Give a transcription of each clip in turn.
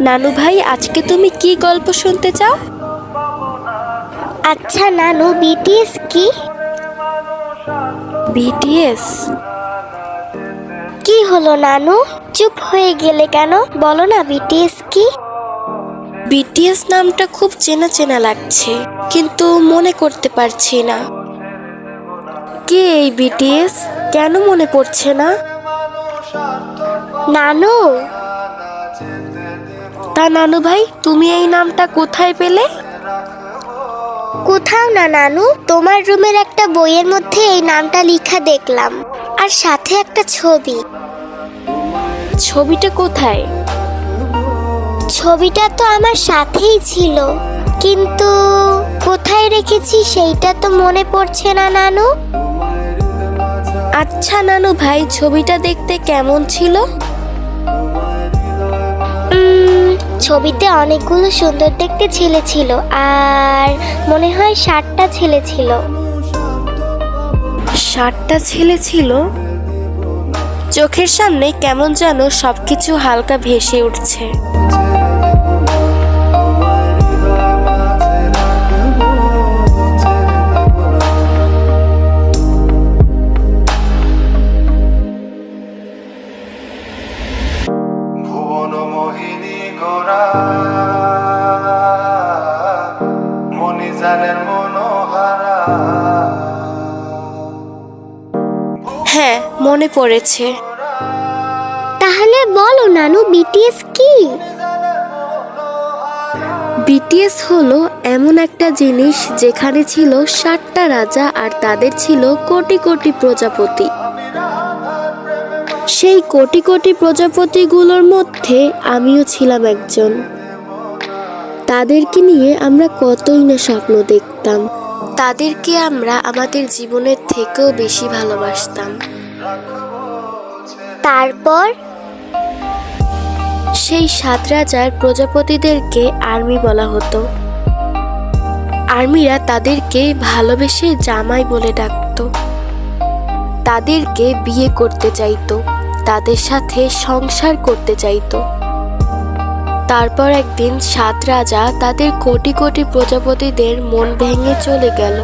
নানু ভাই, আজকে তুমি কি গল্প শুনতে চাও? আচ্ছা নানু, বিটিএস কি? বিটিএস? কি হলো নানু, চুপ হয়ে গেলে কেন? বলো না বিটিএস কি? বিটিএস নামটা খুব চেনা চেনা লাগছে, কিন্তু মনে করতে পারছি না। কে এই বিটিএস? কেন মনে পড়ছে না? নানু, তা নানু ভাই, তুমি এই নামটা কোথায় পেলে? কোথাও না নানু, তোমার রুমের একটা বইয়ের মধ্যে এই নামটা লেখা দেখলাম, আর সাথে একটা ছবি। ছবিটা কোথায়? ছবিটা তো আমার সাথেই ছিল, কিন্তু কোথায় রেখেছি সেইটা তো মনে পড়ছে না নানু। আচ্ছা নানু ভাই, ছবিটা দেখতে কেমন ছিল? ছবিতে অনেকগুলো সুন্দর দেখতে ছেলে ছিল, আর মনে হয় 7টা ছেলে ছিল। 7টা ছেলে ছিল? চোখের সামনে কেমন যেন সবকিছু হালকা ভেসে উঠছে। হ্যাঁ, মনে পড়েছে। তাহলে বলো নানু, বিটিএস কি? বিটিএস হলো এমন একটা জিনিস যেখানে ছিল 7টা রাজা, আর তাদের ছিল কোটি কোটি প্রজাপতি। সেই কোটি কোটি প্রজাপতিগুলোর মধ্যে আমিও ছিলাম একজন। তাদেরকে নিয়ে আমরা কতই না স্বপ্ন দেখতাম। তাদেরকে আমরা আমাদের জীবনের থেকেও বেশি ভালোবাসতাম। তারপর সেই 7 রাজার প্রজাপতিদেরকে আর্মি বলা হতো। আর্মিরা তাদেরকে ভালোবেসে জামাই বলে ডাকতো। তাদেরকে বিয়ে করতে চাইতো, তাদের সাথে সংসার করতে চাইতো। তারপর একদিন 7 রাজা তাদের কোটি কোটি প্রজাপতিদের মন ভেঙে চলে গেল।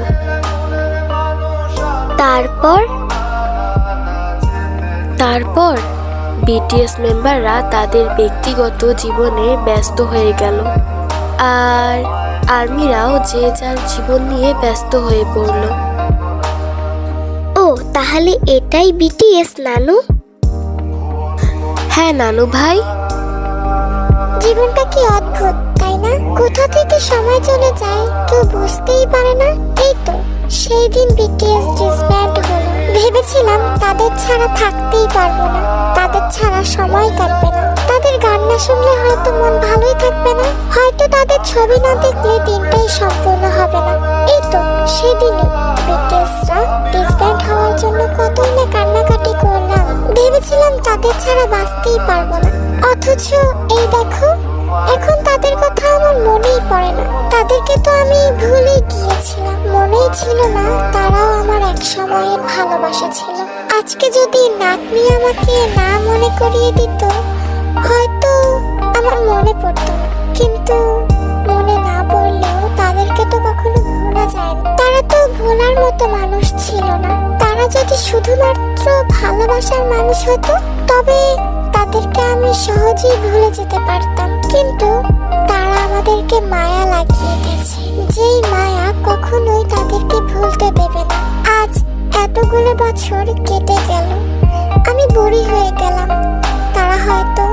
তারপর বিটিএস মেম্বাররা তাদের ব্যক্তিগত জীবনে ব্যস্ত হয়ে গেল, আর আর্মিরাও যে যার জীবন নিয়ে ব্যস্ত হয়ে পড়ল। ও, তাহলে এটাই বিটিএস নানু? হ্যাঁ নানু ভাই। জীবনটা কি অদ্ভুত, তাই না? কোথা থেকে সময় চলে যায় কেউ বুঝতেই পারে না। এই তো সেই দিন বিটিএস ডিসব্যান্ড হলো। ভেবেছিলাম তাদের ছাড়া থাকতেই পারবো না, তাদের ছাড়া সময় কাটবে না, তাদের গান না শুনলে হয়তো মন ভালোই থাকবে না, হয়তো তাদের ছবি না দেখলে দিনটাই সম্পূর্ণ হবে না। এই তো সেদিনই বিটিএসরা ডিসব্যান্ড হওয়ার জন্য কতই না কান্নাকাটি করলাম। ভেবেছিলাম তাদের ছাড়া বাঁচতেই পারবো না, অথচ এই দেখো, এখন তাদের কথা আমার মনেই পড়ে না। তাদেরকে তো আমি ভুলে গিয়েছিলাম, মনেই ছিল না তারাও আমার এক সময়ের ভালোবাসা ছিল। আজকে যদি নাতনি আমাকে না মনে করিয়ে দিত, হয়তো আমার মনে পড়তো না। কিন্তু মনে না পড়লেও তাদেরকে তো কখনো ভোলা যায় না। তারা তো ভোলার মতো মানুষ ছিল না। তারা যদি শুধুমাত্র ভালোবাসার মানুষ হতো, তবে তাদেরকে আমি সহজেই ভুলে যেতে পারতাম। কিন্তু তারা আমাদেরকে মায়া লাগিয়ে দিয়েছে, যেই মায়া কখনোই তাদেরকে ভুলতে দেবে না। আজ এতগুলো বছর কেটে গেল, আমি বুড়ি হয়ে গেলাম। তারা হয়তো